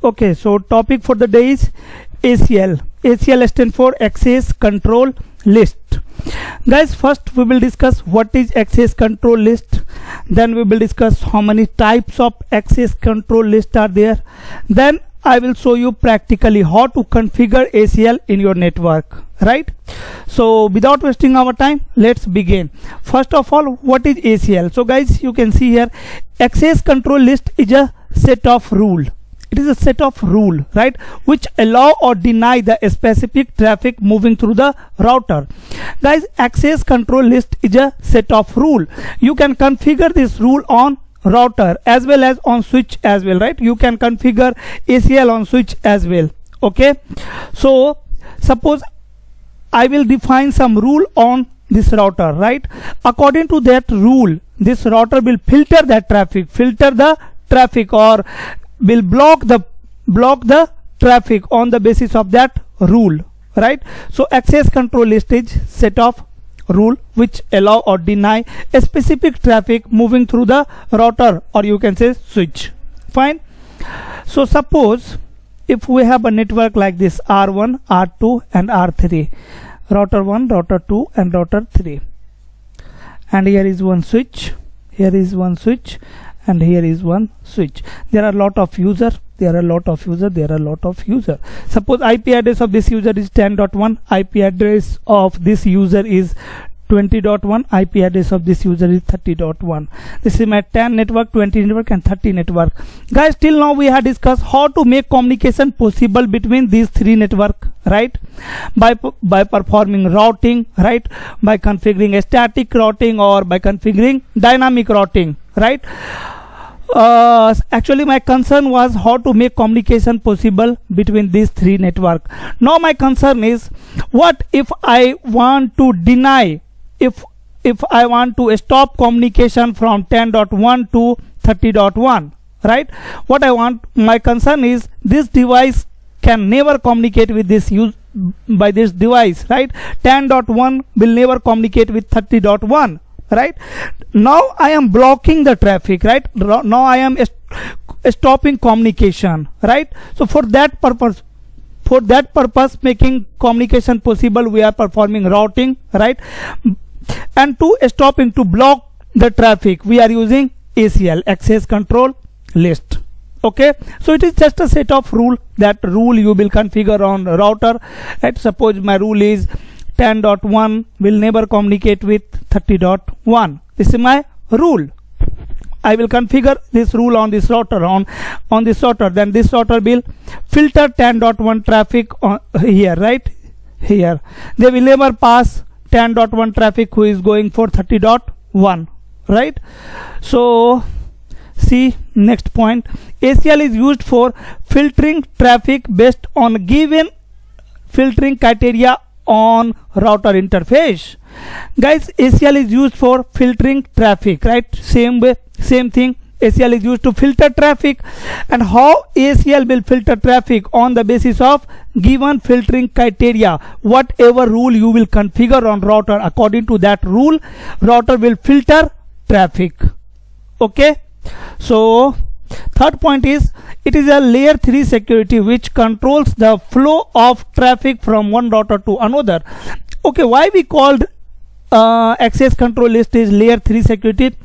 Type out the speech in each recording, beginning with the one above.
Okay, so topic for the day is ACL. ACL stands for Access Control List. Guys, first we will discuss what is access control list. Then we will discuss how many types of access control list are there. Then I will show you practically how to configure ACL in your network, right? So without wasting our time, let's begin. First of all, what is ACL? So guys, you can see here, access control list is a set of rule. It is a set of rule, right, which allow or deny the specific traffic moving through the router. Guys, access control list is a set of rule. You can configure this rule on router as well as on switch as well, right? You can configure ACL on switch as well. Okay, so suppose I will define some rule on this router, right? According to that rule, this router will filter that traffic, or will block the traffic on the basis of that rule, right? So access control list is set of rule which allow or deny a specific traffic moving through the router, or you can say switch. Fine. So suppose if we have a network like this, R1, R2 and R3, router 1, router 2 and router 3, and here is one switch, here is one switch, and here is one switch. There are a lot of user, Suppose IP address of this user is 10.1, IP address of this user is 20.1, IP address of this user is 30.1. This is my 10 network, 20 network and 30 network. Guys, till now we have discussed how to make communication possible between these three network, right? By performing routing, right? By configuring a static routing or by configuring dynamic routing, right? Actually my concern was how to make communication possible between these three network. Now my concern is, what if I want to deny, if I want to stop communication from 10.1 to 30.1, right? What I want, my concern is this device can never communicate with this by this device, right? 10.1 will never communicate with 30.1, right? Now I am blocking the traffic, right? Now I am stopping communication, right? So for that purpose, making communication possible, we are performing routing, right? And to block the traffic, we are using ACL, access control list. Okay, so it is just a set of rule. That rule you will configure on router, right? Suppose my rule is 10.1 will never communicate with 30.1. This is my rule. I will configure this rule on this router, on this router. Then this router will filter 10.1 traffic on here, right? Here they will never pass 10.1 traffic who is going for 30.1, right? So see, next point, ACL is used for filtering traffic based on given filtering criteria on router interface. Guys, ACL is used for filtering traffic, right? Same thing, ACL is used to filter traffic. And how ACL will filter traffic? On the basis of given filtering criteria. Whatever rule you will configure on router, according to that rule, router will filter traffic. Okay, so third point is, it is a layer 3 security which controls the flow of traffic from one router to another. Okay, why we called access control list is layer 3 security?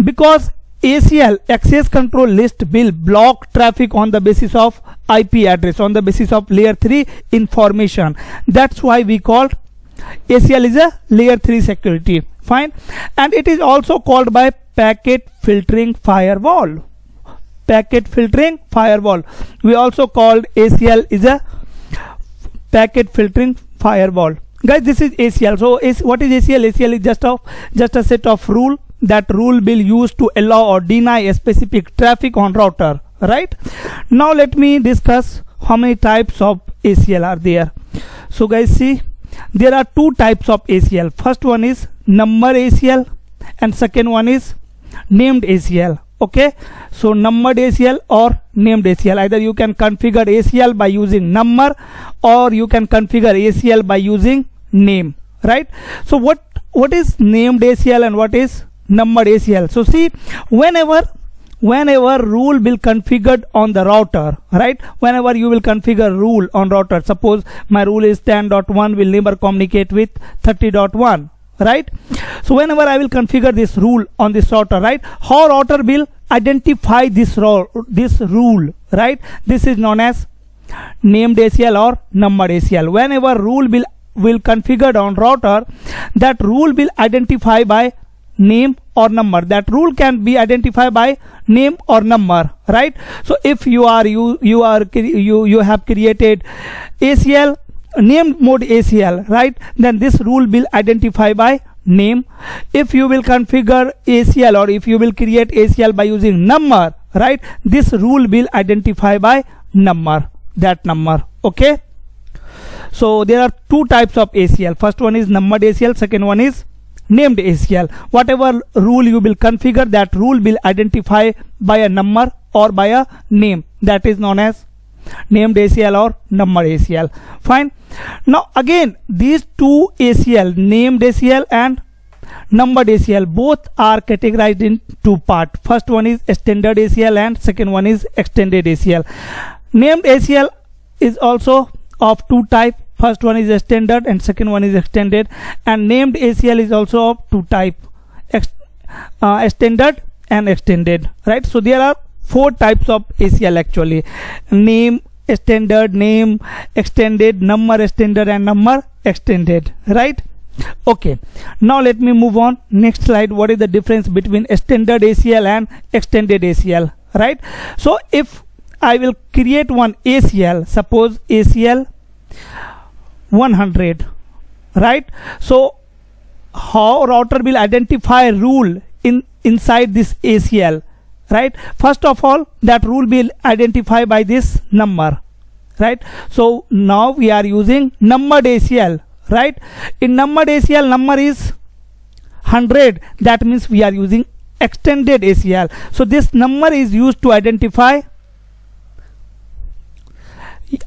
Because ACL, access control list, will block traffic on the basis of IP address, on the basis of layer 3 information. That's why we called ACL is a layer 3 security. Fine. And it is also called by packet filtering firewall. Packet filtering firewall. We also called ACL is a packet filtering firewall. Guys, this is ACL. So what is ACL? ACL is just a set of rule. That rule will use to allow or deny a specific traffic on router, right? Now let me discuss how many types of ACL are there. So guys, see, there are two types of ACL. First one is number ACL and second one is named ACL. Okay, so numbered ACL or named ACL. Either you can configure ACL by using number, or you can configure ACL by using name, right? So what is named ACL and what is numbered ACL? So see, whenever whenever rule will configured on the router, right? Whenever you will configure rule on router, suppose my rule is 10.1 will never communicate with 30.1, right? So whenever I will configure this rule on this router, right, how router will identify this rule, right? This is known as named ACL or numbered ACL. Whenever rule will configured on router, that rule will identify by name or number. That rule can be identified by name or number, right? So if you have created ACL, named mode ACL, right, then this rule will identify by name. If you will configure ACL or if you will create ACL by using number, right, this rule will identify by number, that number. Okay, so there are two types of ACL. First one is numbered ACL, second one is named ACL. Whatever rule you will configure, that rule will identify by a number or by a name. That is known as named ACL or numbered ACL. Fine. Now again, these two ACL, named ACL and numbered ACL, both are categorized in two parts. First one is standard ACL and second one is extended ACL. Named ACL is also of two types. First one is standard and second one is extended, and named ACL is also of two types, standard and extended, right? So there are four types of ACL actually: name, standard, name, extended, number standard and number extended, right? Okay, now let me move on. Next slide. What is the difference between standard ACL and extended ACL, right? So if I will create one ACL, suppose ACL 100, right? So how router will identify rule inside this ACL, right? First of all, that rule will identify by this number, right? So now we are using numbered ACL, right? In numbered ACL, number is 100. That means we are using extended ACL. So this number is used to identify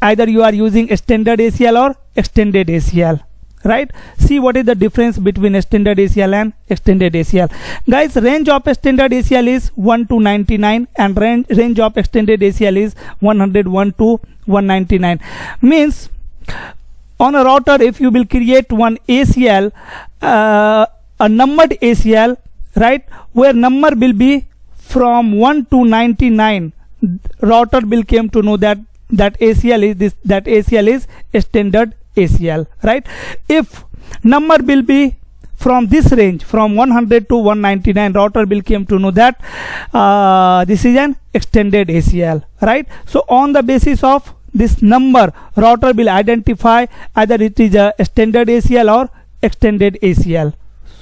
either you are using standard ACL or extended ACL, right? See what is the difference between standard ACL and extended ACL. Guys, range of standard ACL is 1 to 99 and range of extended ACL is 101 to 199. Means on a router, if you will create one ACL, a numbered ACL, right, where number will be from 1 to 99, router will came to know that ACL is this, that ACL is standard ACL, right? If number will be from this range from 100 to 199, router will came to know that this is an extended ACL, right? So on the basis of this number, router will identify either it is a standard ACL or extended ACL.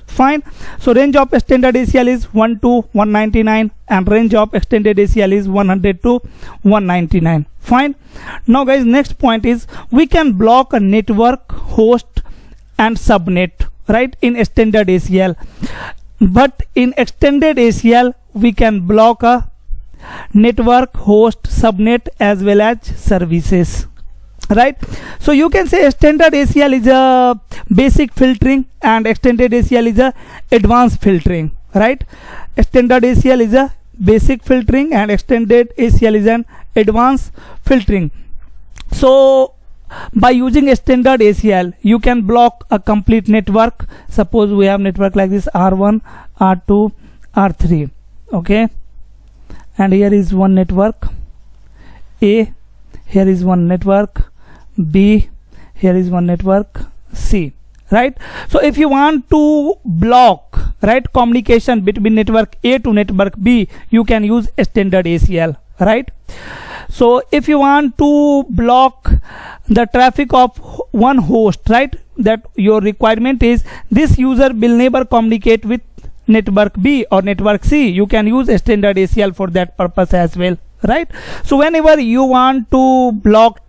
Fine. So range of standard ACL is 1 to 199 and range of extended ACL is 100 to 199. Fine. Now guys, next point is we can block a network, host and subnet, right, in standard ACL, but in extended ACL we can block a network, host, subnet as well as services, right? So you can say standard ACL is a basic filtering and extended ACL is a advanced filtering, right? Standard ACL is a basic filtering and extended ACL is an advanced filtering. So by using a standard ACL, you can block a complete network. Suppose we have network like this: R1, R2, R3, okay, and here is one network A, here is one network B, here is one network C, right? So if you want to block, right, communication between network A to network B, you can use a standard ACL, right? So if you want to block the traffic of one host, right, that your requirement is this user will never communicate with network B or network C, you can use a standard ACL for that purpose as well, right? So whenever you want to block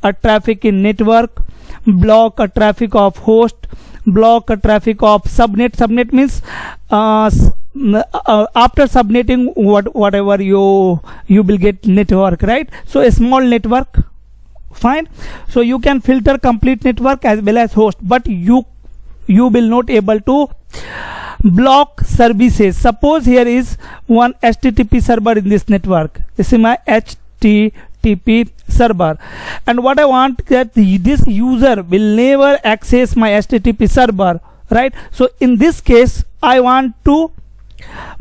a traffic in network, block a traffic of host, block a traffic of subnet means after subnetting whatever you will get network, right? So a small network, fine. So you can filter complete network as well as host, but you will not able to block services. Suppose here is one HTTP server in this network. This is my HTTP server, and what I want that this user will never access my HTTP server, right? So in this case I want to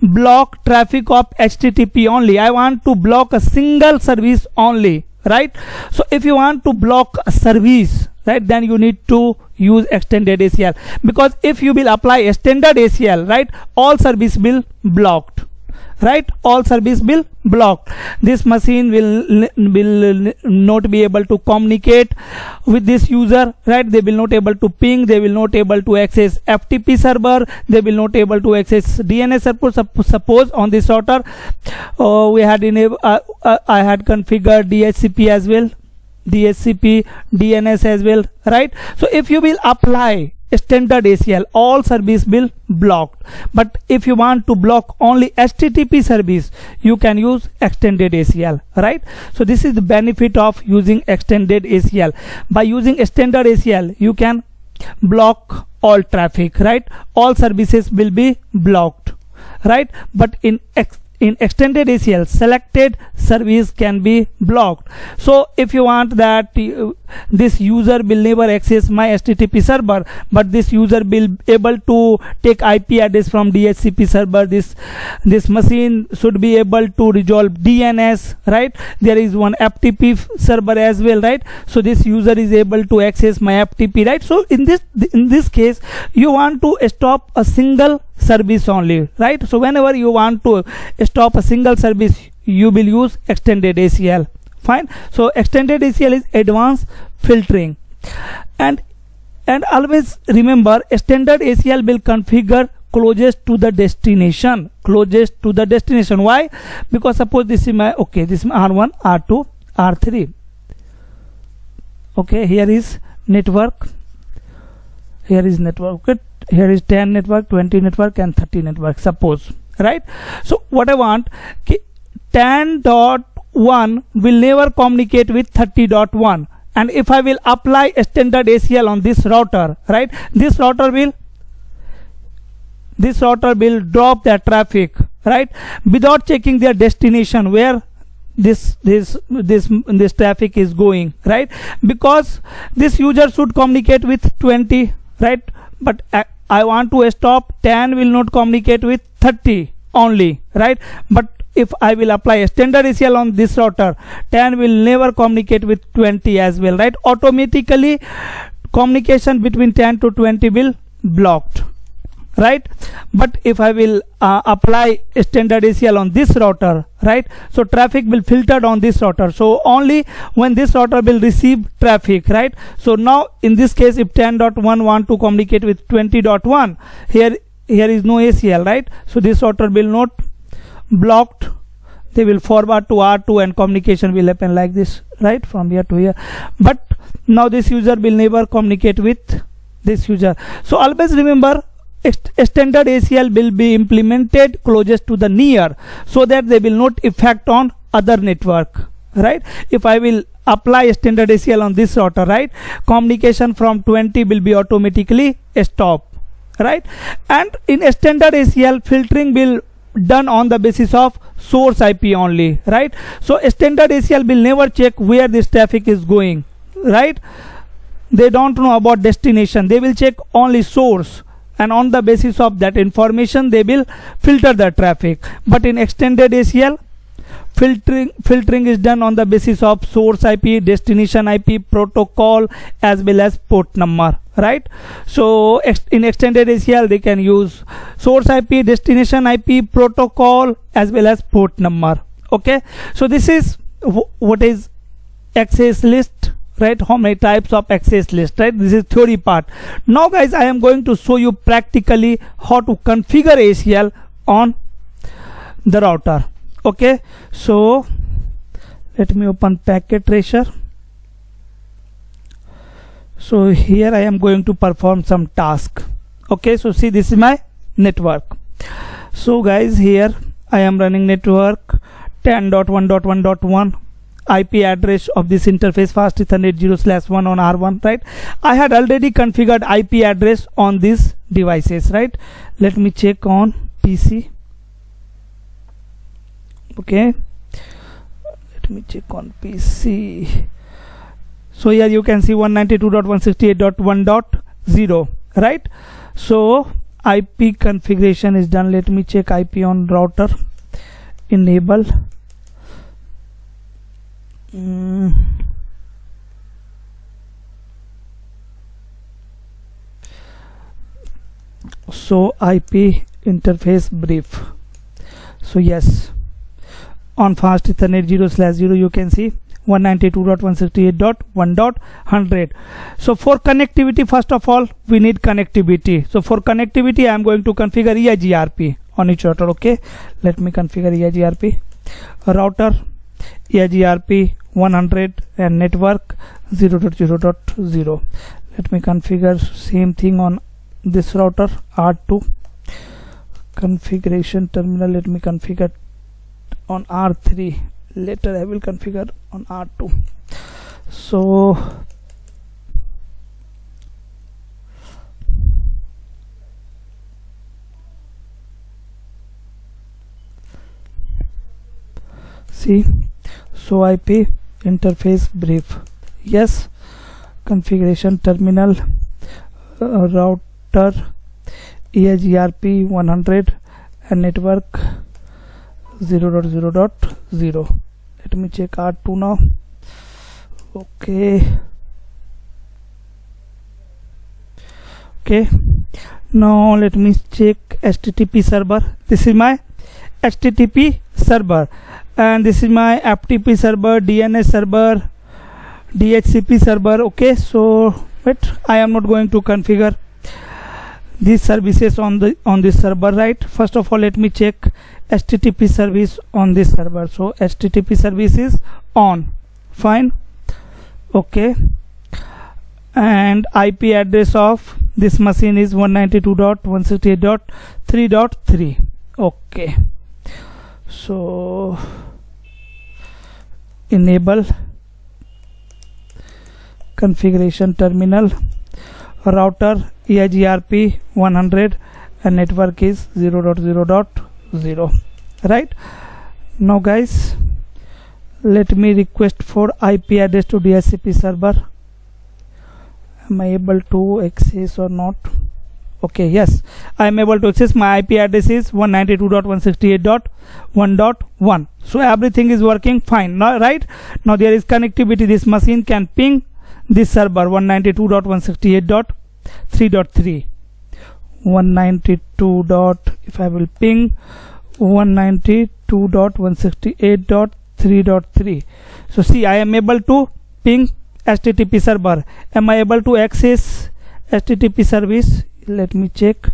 block traffic of HTTP only. I want to block a single service only, right? So if you want to block a service, right, then you need to use extended ACL, because if you will apply a standard ACL, right, all service will blocked, right? All service will blocked. This machine will not be able to communicate with this user, right? They will not able to ping, they will not able to access FTP server, they will not able to access DNS server. Suppose on this router we had I had configured DHCP as well, DHCP, DNS as well, right? So if you will apply standard ACL, all service will blocked. But if you want to block only HTTP service, you can use extended ACL, right? So this is the benefit of using extended ACL. By using standard ACL, you can block all traffic, right? All services will be blocked, right? But in extended ACL, selected service can be blocked. So if you want that this user will never access my HTTP server, but this user will able to take IP address from DHCP server, this machine should be able to resolve DNS, right? There is one FTP server as well, right? So this user is able to access my FTP, right? So in this case you want to stop a single service only, right? So whenever you want to stop a single service, you will use extended ACL. Fine. So extended ACL is advanced filtering, and always remember standard ACL will configure closest to the destination. Closest to the destination. Why? Because suppose this is my this is my R1, R2, R3. Okay, here is network. Here is network. Okay. Here is 10 network, 20 network, and 30 network. Suppose, right? So what I want, 10.1 will never communicate with 30.1, and if I will apply a standard ACL on this router, right, this router will drop their traffic, right, without checking their destination where this traffic is going, right? Because this user should communicate with 20, right? But I want to stop 10 will not communicate with 30 only, right? But if I will apply a standard ACL on this router, 10 will never communicate with 20 as well, right? Automatically communication between 10 to 20 will blocked, right? But if I will apply a standard ACL on this router, right, so traffic will filtered on this router. So only when this router will receive traffic, right? So now in this case, if 10.1 want to communicate with 20.1, here is no ACL, right? So this router will not blocked. They will forward to R2 and communication will happen like this, right, from here to here. But now this user will never communicate with this user. So always remember, standard ACL will be implemented closest to the near, so that they will not affect on other network, right? If I will apply standard ACL on this router, right, communication from 20 will be automatically stopped, right? And in standard ACL, filtering will done on the basis of source IP only, right? So standard ACL will never check where this traffic is going, right? They don't know about destination. They will check only source, and on the basis of that information they will filter the traffic. But in extended ACL, filtering is done on the basis of source IP, destination IP, protocol, as well as port number, right? So in extended ACL they can use source IP, destination IP, protocol, as well as port number. Okay, so this is what is access list, right? How many types of access list, right? This is theory part. Now guys, I am going to show you practically how to configure ACL on the router. Okay, so let me open packet tracer. So here I am going to perform some task. Okay, so see, this is my network. So guys, here I am running network 10.1.1.1. IP address of this interface fast Ethernet 0/1 on R1, right? I had already configured IP address on these devices, right? Let me check on PC. Okay, let me check on PC. So here you can see 192.168.1.0, right? So IP configuration is done. Let me check IP on router. Enable. So IP interface brief. So yes, on fast Ethernet 0/0 you can see 192.168.1.100. So for connectivity, first of all we need connectivity. So for connectivity I am going to configure EIGRP on each router. Okay, let me configure EIGRP. Router EIGRP 100 and network 0.0.0. Let me configure same thing on this router R2. Configuration terminal, let me configure on R3. Later I will configure on R2. So see, so IP interface brief, yes. Configuration terminal, router EIGRP 100 and network 0.0.0. Let me check R2 now. Okay, now let me check HTTP server. This is my HTTP server and this is my FTP server, DNS server, DHCP server. Okay, so wait, I am not going to configure these services on this server, right? First of all let me check HTTP service on this server. So HTTP service is on, fine. Okay, and IP address of this machine is 192.168.3.3. okay, so enable configuration terminal, router EIGRP 100 and network is 0.0.0, right? Now guys, let me request for IP address to DHCP server. Am I able to access or not? Okay, yes, I am able to access. My IP address is 192.168.1.1. so everything is working fine now, right? Now there is connectivity. This machine can ping this server 192.168.3.3. 192. If I will ping 192.168.3.3. so see, I am able to ping HTTP server. Am I able to access HTTP service? Let me check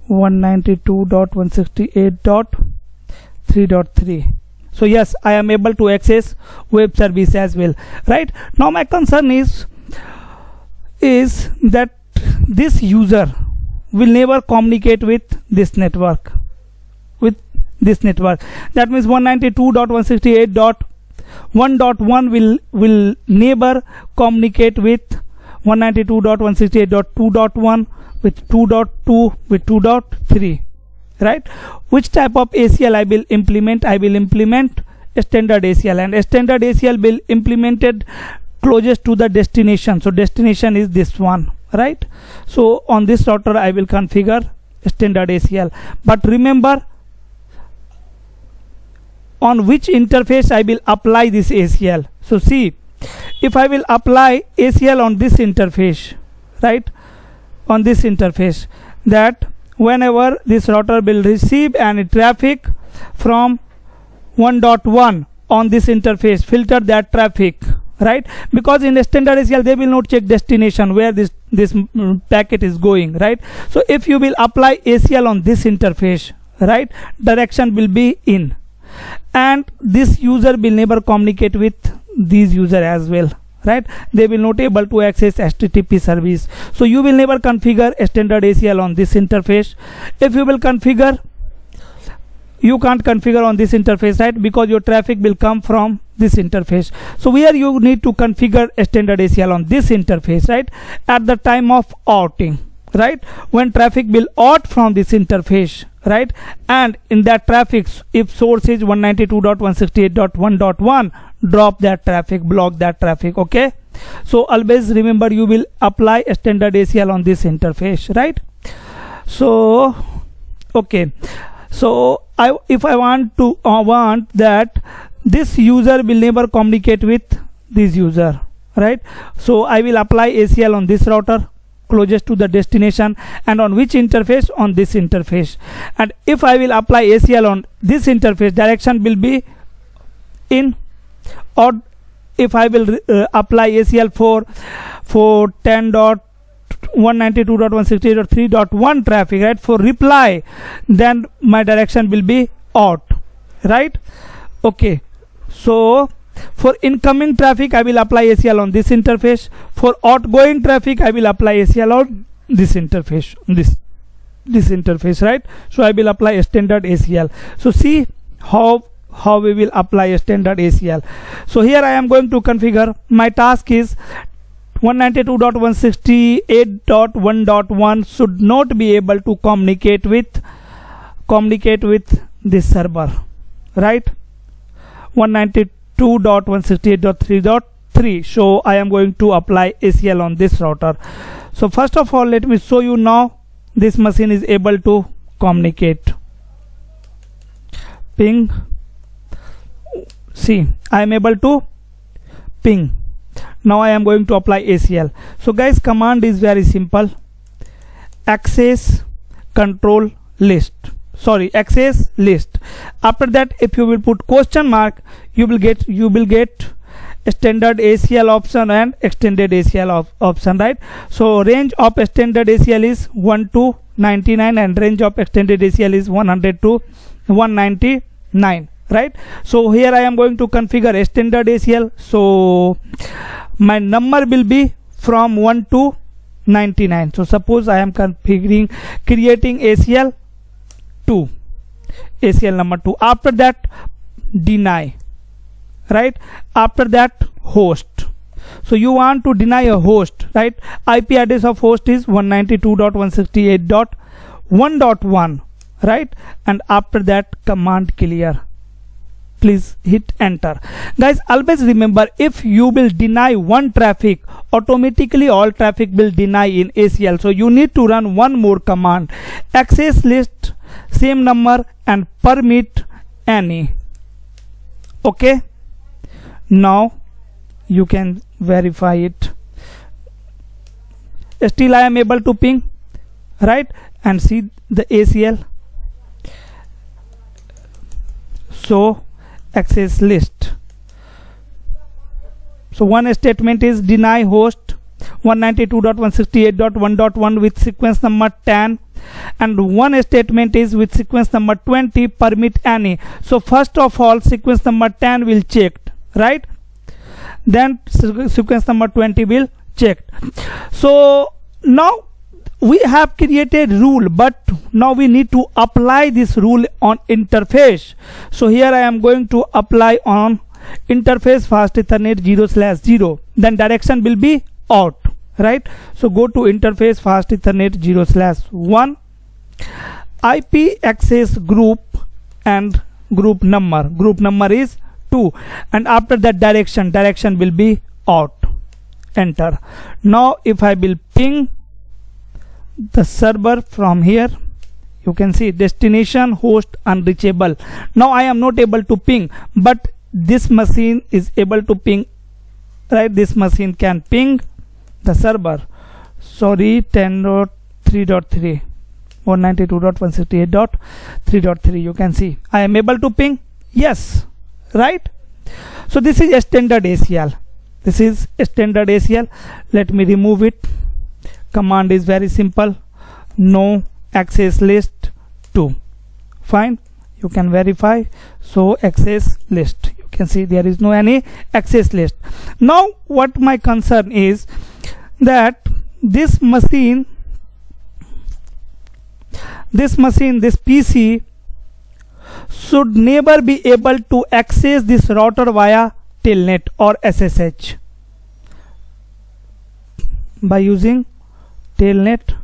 192.168.3.3. so yes, I am able to access web service as well, right? Now my concern is that this user will never communicate with this network. That means 192.168.1.1 will never communicate with 192.168.2.1, with 2.2, with 2.3, right? Which type of ACL I will implement? I will implement a standard ACL, and a standard ACL will implemented closest to the destination. So destination is this one, right? So on this router I will configure a standard ACL, but remember on which interface I will apply this ACL. So see, if I will apply ACL on this interface, right, on this interface, that whenever this router will receive any traffic from 1.1 on this interface, filter that traffic, right? Because in the standard ACL they will not check destination where this packet is going, right? So if you will apply ACL on this interface, right, direction will be in, and this user will never communicate with these user as well, right? They will not able to access HTTP service. So you will never configure a standard ACL on this interface. If you will configure, you can't configure on this interface, right? Because your traffic will come from this interface. So here you need to configure a standard ACL on this interface, right, at the time of outing, right, when traffic will out from this interface, right, and in that traffic, if source is 192.168.1.1, drop that traffic, block that traffic. Okay, so always remember you will apply a standard ACL on this interface, right? So okay, so if I want to want that this user will never communicate with this user, right, so I will apply ACL on this router closest to the destination, and on which interface? On this interface. And if I will apply ACL on this interface, direction will be in, or if I will apply ACL for 10.192.168.3.1 traffic, right, for reply, then my direction will be out, right? Okay, so for incoming traffic I will apply ACL on this interface. For outgoing traffic I will apply ACL on this interface, this interface, right? So I will apply a standard ACL. So see how we will apply a standard ACL. So here I am going to configure. My task is 192.168.1.1 should not be able to communicate with this server, right? 192.168.3.3. so I am going to apply ACL on this router. So first of all, let me show you now this machine is able to communicate. Ping. See, I am able to ping. Now I am going to apply ACL. So guys, command is very simple. Access control list. Sorry, access list. After that, if you will put question mark, you will get a standard ACL option and extended ACL option, right? So range of standard ACL is 1 to 99 and range of extended ACL is 100 to 199, right? So here I am going to configure a standard ACL. So my number will be from 1 to 99. So suppose I am creating ACL 2, ACL number 2. After that, deny, right? After that, host. So you want to deny a host, right? IP address of host is 192.168.1.1, right? And after that, command clear. Please hit enter. Guys, always remember, if you will deny one traffic, automatically all traffic will deny in ACL. So you need to run one more command, access list same number and permit any. Okay, now you can verify it. Still I am able to ping, right? And see the ACL. So access list. So one statement is deny host 192.168.1.1 with sequence number 10, and one statement is with sequence number 20, permit any. So first of all, sequence number 10 will checked, right? Then sequence number 20 will checked. So now we have created rule, but now we need to apply this rule on interface. So here I am going to apply on interface fast Ethernet 0/0. Then direction will be out, right? So go to interface fast Ethernet 0/1, IP access group and group number is 2, and after that direction will be out. Enter. Now if I will ping the server from here, you can see destination host unreachable. Now I am not able to ping, but this machine is able to ping, right? This machine can ping the server. Sorry, 10.3.3 192.168.3.3. you can see I am able to ping. Yes, right? So this is a standard ACL. This is a standard ACL. Let me remove it. Command is very simple. No access list 2. Fine, you can verify. So access list, you can see there is no any access list. Now what my concern is that this PC should never be able to access this router via Telnet or SSH, by using Telnet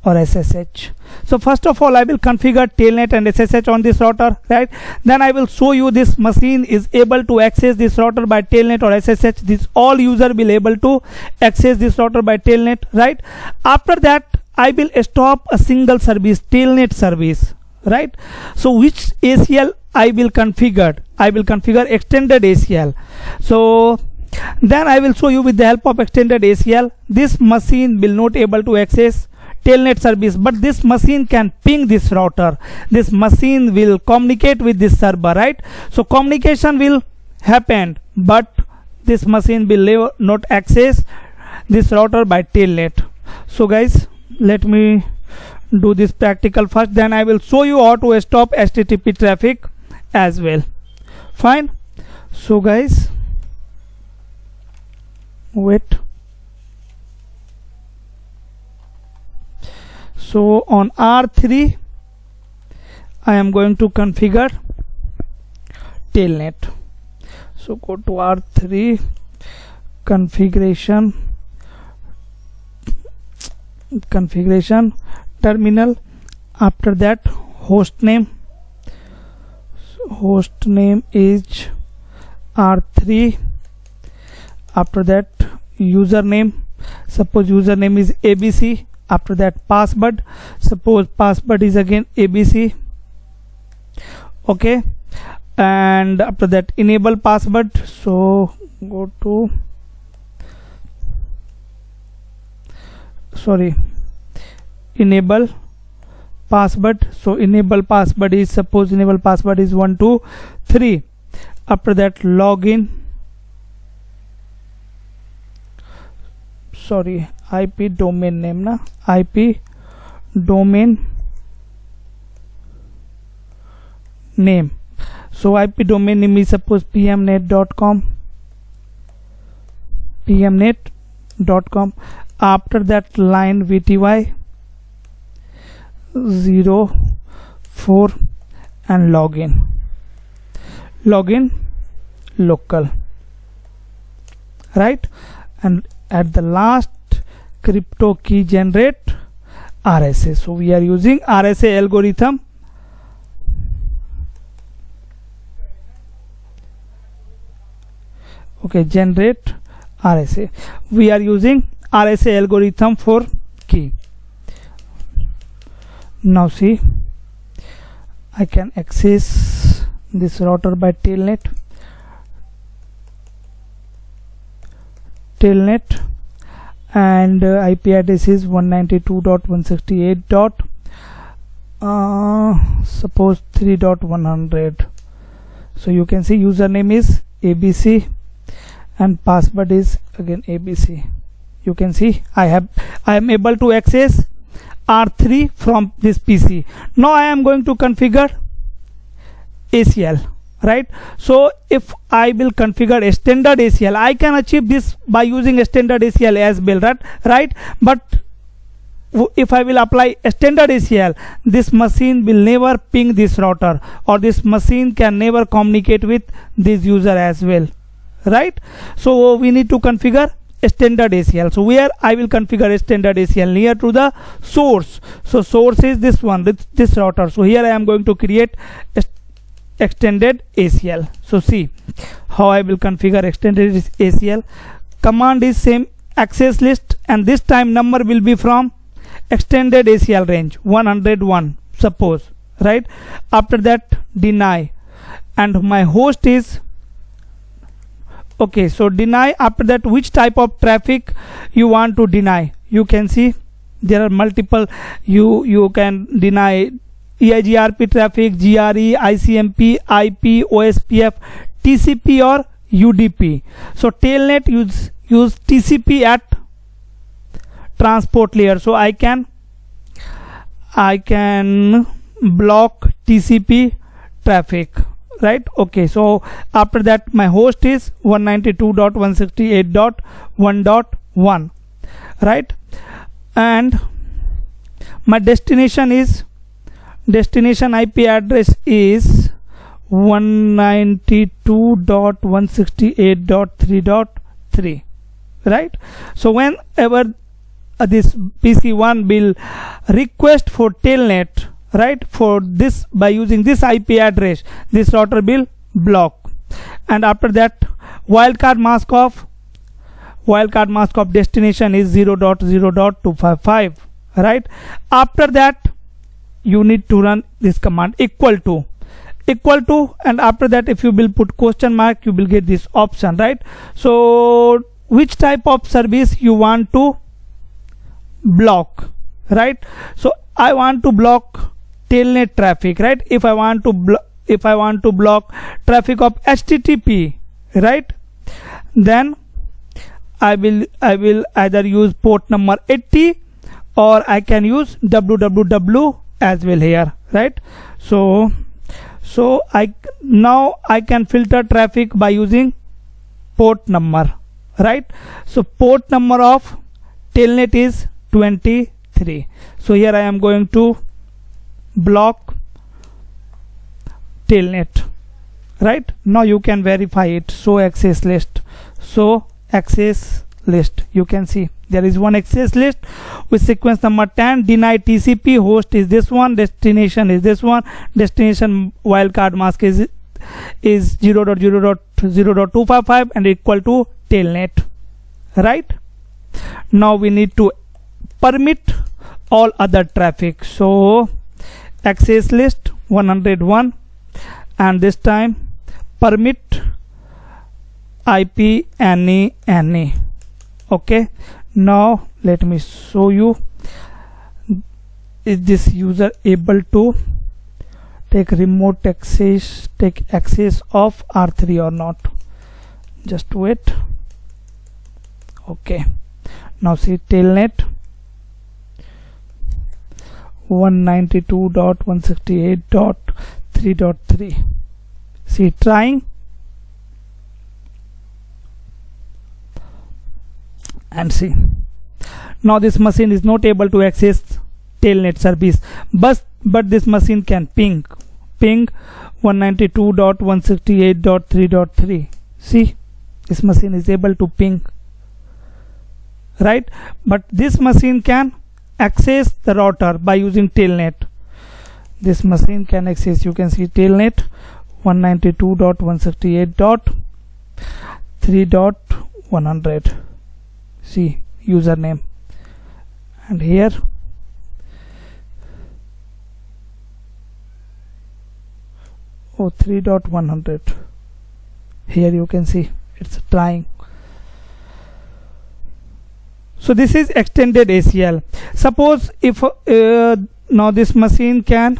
or SSH. So first of all I will configure Telnet and SSH on this router, right? Then I will show you this machine is able to access this router by Telnet or SSH. This all user will able to access this router by Telnet, right? After that I will stop a single service, Telnet service, right? So which ACL I will configure? I will configure extended ACL. So then I will show you with the help of extended ACL. This machine will not able to access Telnet service, but this machine can ping this router. This machine will communicate with this server, right? So communication will happen, but this machine will not access this router by Telnet. So guys, let me do this practical first, then I will show you how to stop HTTP traffic as well. Fine. So guys, wait. So on R3 I am going to configure Telnet. So go to R3 configuration terminal. After that host name, so host name is R3. After that username, suppose username is ABC. After that password, suppose password is again ABC, okay? And after that enable password, so go to enable password. So enable password is, suppose enable password is 123. After that login, IP domain name, IP domain name. So IP domain name is suppose pmnet.com. After that line VTY 04 and login local, right? And at the last crypto key generate RSA. So we are using RSA algorithm. Okay, generate RSA. We are using RSA algorithm for key. Now see, I can access this router by Telnet. And IP address is 192.168. Suppose 3.100. So you can see username is ABC and password is again ABC. You can see I am able to access R3 from this PC. Now I am going to configure ACL, right? So if I will configure a standard ACL, I can achieve this by using a standard ACL as well, right? But if I will apply a standard ACL, this machine will never ping this router, or this machine can never communicate with this user as well, right? So we need to configure a standard ACL. So where I will configure a standard ACL? Near to the source. So source is this one, this router. So here I am going to create a extended ACL. So see how I will configure extended ACL. Command is same, access list, and this time number will be from extended ACL range 101, suppose, right? After that deny, and my host is okay. So deny. After that, which type of traffic you want to deny? You can see there are multiple. You can deny EIGRP traffic, GRE, ICMP, IP, OSPF, TCP or UDP. So Telnet use TCP at transport layer. So I can block TCP traffic, right? Okay. So after that, my host is 192.168.1.1, right? And my destination IP address is 192.168.3.3, right? So whenever this PC1 will request for telnet, right, for this by using this IP address, this router will block. And after that, wildcard mask of destination is 0.0.255, right? After that, you need to run this command equal to, and after that, if you will put question mark, you will get this option, right? So which type of service you want to block, right? So I want to block telnet traffic, right? If I want to block traffic of HTTP, right, then I will either use port number 80 or I can use www as well here, right? So now I can filter traffic by using port number, right? So port number of telnet is 23. So here I am going to block telnet, right? Now you can verify it. So access list, you can see there is one access list with sequence number 10. Deny TCP, host is this one, destination is this one, destination wildcard mask is 0.0.0.255 and equal to telnet, right? Now we need to permit all other traffic. So access list 101, and this time permit IP any. Okay, now let me show you, is this user able to take remote access, of R3 or not? Just wait. Okay, now see telnet 192.168.3.3. see trying, and see now this machine is not able to access telnet service, but this machine can ping 192.168.3.3. see, this machine is able to ping, right? But this machine can access the router by using telnet. This machine can access, you can see telnet 192.168.3.100. see username, and here oh 3.100. here you can see it's trying. So this is extended ACL. Suppose if now this machine can